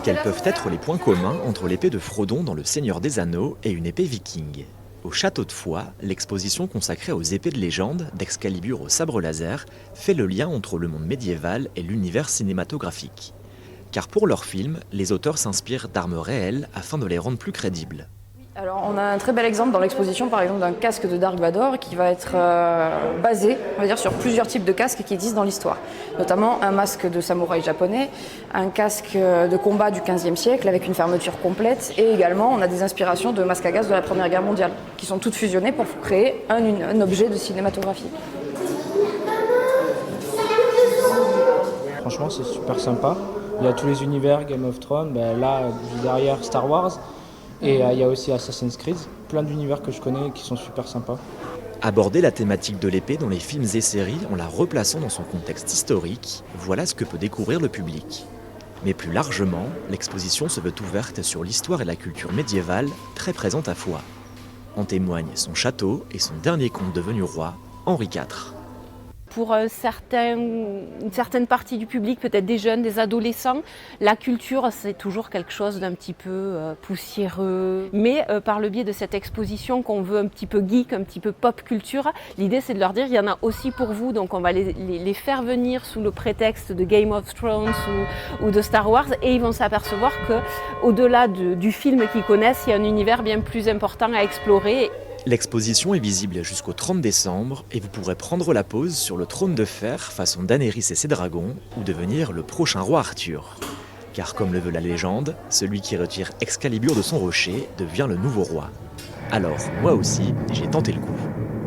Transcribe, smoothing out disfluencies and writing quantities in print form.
Quels peuvent être les points communs entre l'épée de Frodon dans Le Seigneur des Anneaux et une épée viking ? Au château de Foix, l'exposition consacrée aux épées de légende, d'Excalibur au sabre laser, fait le lien entre le monde médiéval et l'univers cinématographique. Car pour leurs films, les auteurs s'inspirent d'armes réelles afin de les rendre plus crédibles. Alors on a un très bel exemple dans l'exposition par exemple d'un casque de Dark Vador qui va être basé, on va dire, sur plusieurs types de casques qui existent dans l'histoire. Notamment un masque de samouraï japonais, un casque de combat du XVe siècle avec une fermeture complète et également on a des inspirations de masques à gaz de la Première Guerre mondiale qui sont toutes fusionnées pour créer un objet de cinématographie. Franchement c'est super sympa. Il y a tous les univers, Game of Thrones, là derrière Star Wars. Et il y a aussi Assassin's Creed, plein d'univers que je connais qui sont super sympas. Aborder la thématique de l'épée dans les films et séries en la replaçant dans son contexte historique, voilà ce que peut découvrir le public. Mais plus largement, l'exposition se veut ouverte sur l'histoire et la culture médiévale, très présente à Foix. En témoignent son château et son dernier comte devenu roi, Henri IV. Pour une certaine partie du public, peut-être des jeunes, des adolescents, la culture c'est toujours quelque chose d'un petit peu poussiéreux. Mais par le biais de cette exposition qu'on veut un petit peu geek, un petit peu pop culture, l'idée c'est de leur dire il y en a aussi pour vous, donc on va les faire venir sous le prétexte de Game of Thrones ou de Star Wars et ils vont s'apercevoir qu'au-delà du film qu'ils connaissent, il y a un univers bien plus important à explorer. L'exposition est visible jusqu'au 30 décembre et vous pourrez prendre la pause sur le trône de fer façon Daenerys et ses dragons ou devenir le prochain roi Arthur. Car comme le veut la légende, celui qui retire Excalibur de son rocher devient le nouveau roi. Alors moi aussi, j'ai tenté le coup.